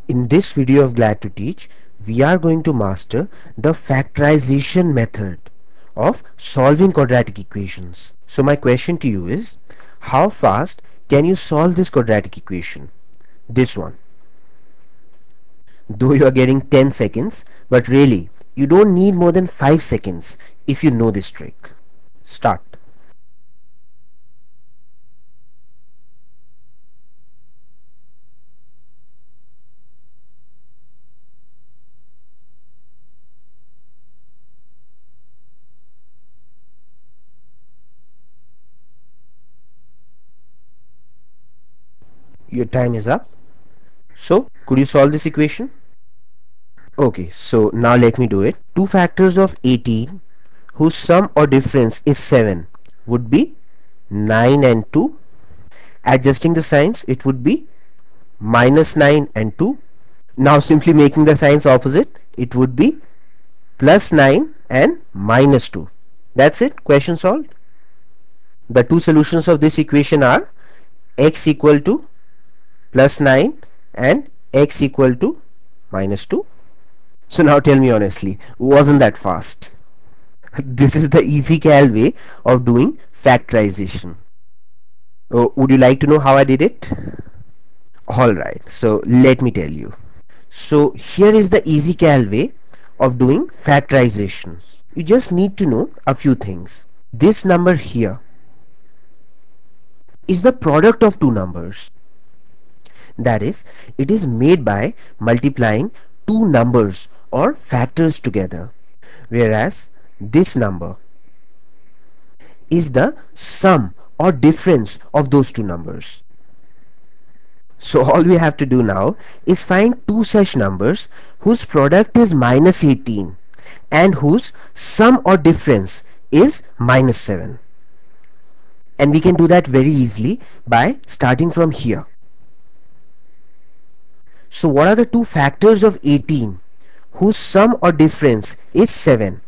In this video of Glad to Teach, we are going to master the factorization method of solving quadratic equations. So my question to you is, how fast can you solve this quadratic equation? This one. Though you are getting 10 seconds, but really, you don't need more than 5 seconds if you know this trick. Start. Your time is up. So, could you solve this equation? Okay, so now let me do it. 2 factors of 18 whose sum or difference is 7 would be 9 and 2. Adjusting the signs, it would be minus 9 and 2. Now simply making the signs opposite, it would be plus 9 and minus 2. That's it, question solved. The two solutions of this equation are x equal to plus 9 and x equal to minus 2. So now tell me honestly, wasn't that fast? This is the EasyCal way of doing factorization. Oh, would you like to know how I did it? Alright, so let me tell you. So here is the EasyCal way of doing factorization. You just need to know a few things. This number here is the product of two numbers. That is, it is made by multiplying two numbers or factors together, whereas this number is the sum or difference of those two numbers. So all we have to do now is find two such numbers whose product is minus 18 and whose sum or difference is minus 7. And we can do that very easily by starting from here. So what are the two factors of 18 whose sum or difference is 7?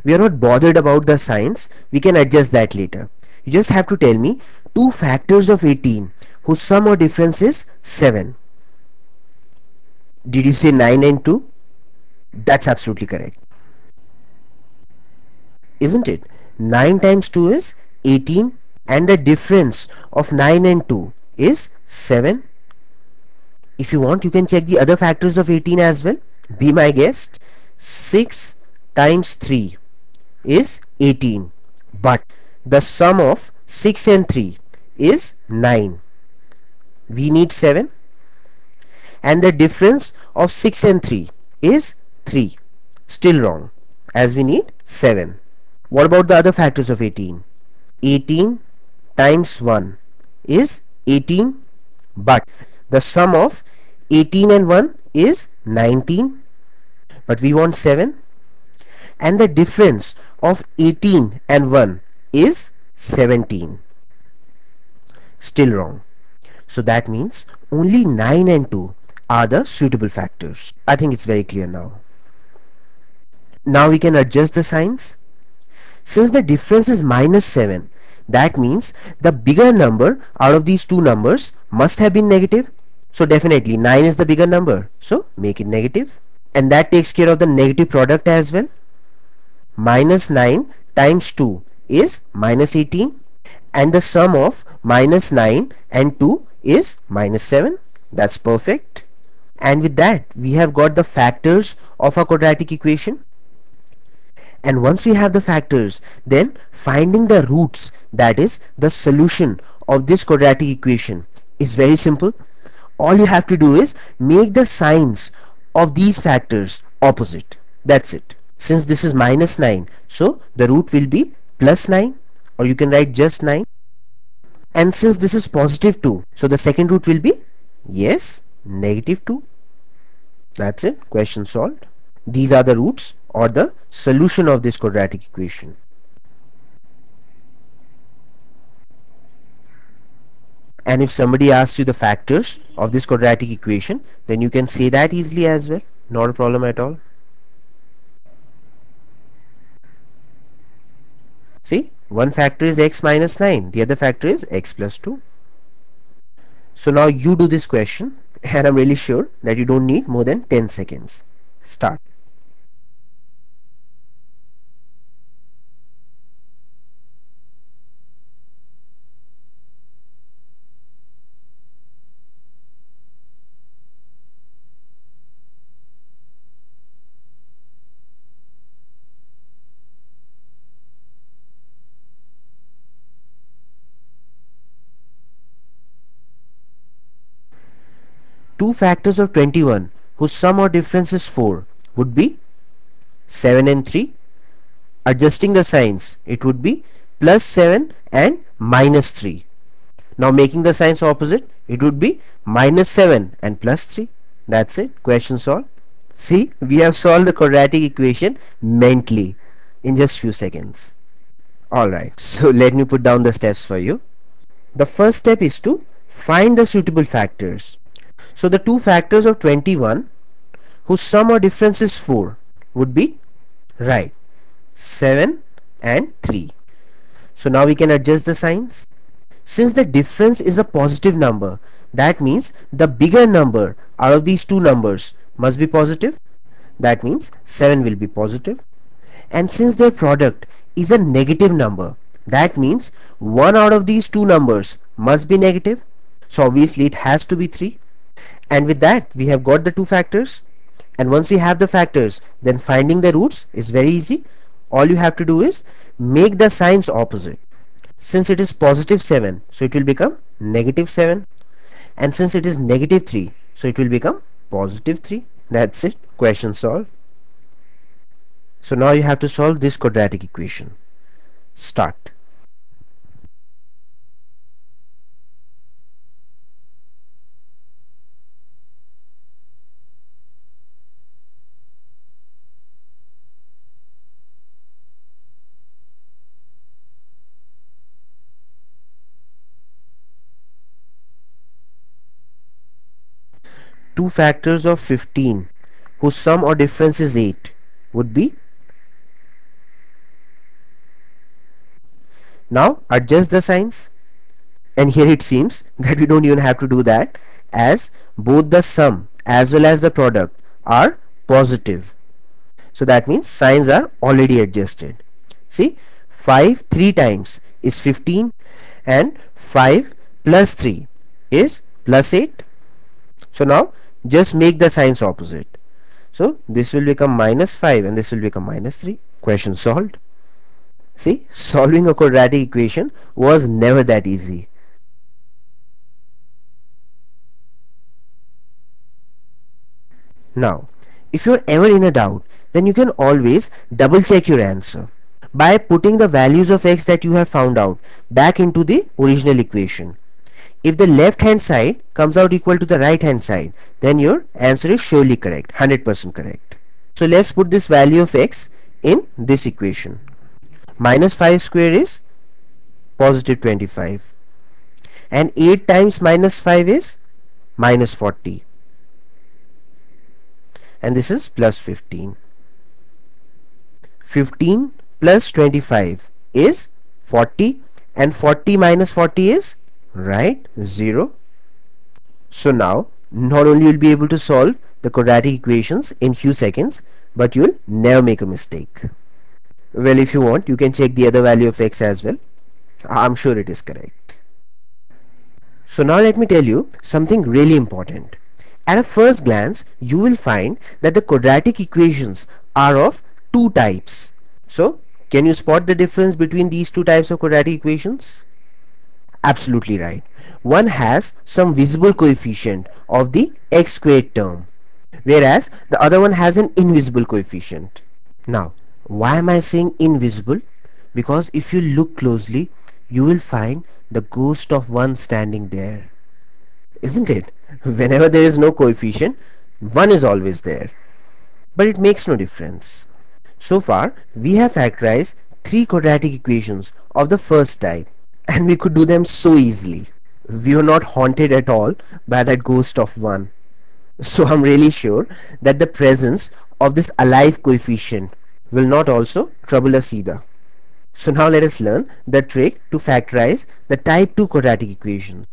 We are not bothered about the signs, we can adjust that later. You just have to tell me two factors of 18 whose sum or difference is 7. Did you say 9 and 2? That's absolutely correct. Isn't it? 9 times 2 is 18 and the difference of 9 and 2 is 7. If you want, you can check the other factors of 18 as well. Be my guest. 6 times 3 is 18, but the sum of 6 and 3 is 9. We need 7 and the difference of 6 and 3 is 3. Still wrong, as we need 7. What about the other factors of 18? 18 times 1 is 18, but the sum of 18 and 1 is 19, but we want 7, and the difference of 18 and 1 is 17. Still wrong. So that means only 9 and 2 are the suitable factors. I think it's very clear now. Now we can adjust the signs. Since the difference is minus 7, that means the bigger number out of these two numbers must have been negative. So definitely 9 is the bigger number, so make it negative. And that takes care of the negative product as well. Minus 9 times 2 is minus 18 and the sum of minus 9 and 2 is minus 7. That's perfect. And with that we have got the factors of a quadratic equation. And once we have the factors, then finding the roots, that is the solution of this quadratic equation, is very simple. All you have to do is make the signs of these factors opposite. That's it. Since this is minus 9, so the root will be plus 9, or you can write just 9. And since this is positive 2, so the second root will be, yes, negative 2. That's it. Question solved. These are the roots or the solution of this quadratic equation. And if somebody asks you the factors of this quadratic equation, then you can say that easily as well. Not a problem at all. See, one factor is x minus 9, the other factor is x plus 2. So now you do this question And I'm really sure that you don't need more than 10 seconds. Start. Two factors of 21 whose sum or difference is 4 would be 7 and 3. Adjusting the signs, it would be plus 7 and minus 3. Now making the signs opposite, it would be minus 7 and plus 3. That's it. Question solved. See, we have solved the quadratic equation mentally in just few seconds. Alright, so let me put down the steps for you. The first step is to find the suitable factors. So the two factors of 21 whose sum or difference is 4 would be, right, 7 and 3. So now we can adjust the signs. Since the difference is a positive number, that means the bigger number out of these two numbers must be positive. That means 7 will be positive. And since their product is a negative number, that means one out of these two numbers must be negative. So obviously it has to be 3. And with that we have got the two factors. And once we have the factors, then finding the roots is very easy. All you have to do is make the signs opposite. Since it is positive 7, so it will become negative 7. And since it is negative 3, so it will become positive 3. That's it. Question solved. So now you have to solve this quadratic equation. Start. Two factors of 15 whose sum or difference is 8 would be, now adjust the signs, and here it seems that we don't even have to do that, as both the sum as well as the product are positive. So that means signs are already adjusted. See, 5 3 times is 15 and 5 plus 3 is plus 8. So now just make the signs opposite. So this will become minus 5 and this will become minus 3. Question solved. See, solving a quadratic equation was never that easy. Now, if you're ever in a doubt, then you can always double check your answer by putting the values of x that you have found out back into the original equation. If the left hand side comes out equal to the right hand side, then your answer is surely correct, 100% correct. So let's put this value of x in this equation. Minus 5 square is positive 25, and 8 times minus 5 is minus 40, and this is plus 15. 15 plus 25 is 40, and 40 minus 40 is, right, 0. So now not only you'll be able to solve the quadratic equations in few seconds, but you'll never make a mistake. Well, if you want, you can check the other value of x as well. I'm sure it is correct. So now let me tell you something really important. At a first glance, you will find that the quadratic equations are of two types. So can you spot the difference between these two types of quadratic equations? Absolutely right. One has some visible coefficient of the x squared term, whereas the other one has an invisible coefficient. Now, why am I saying invisible? Because if you look closely, you will find the ghost of 1 standing there. Isn't it? Whenever there is no coefficient, 1 is always there. But it makes no difference. So far, we have factorized 3 quadratic equations of the first type, and we could do them so easily. We were not haunted at all by that ghost of 1. So I'm really sure that the presence of this alive coefficient will not also trouble us either. So now let us learn the trick to factorize the type 2 quadratic equations.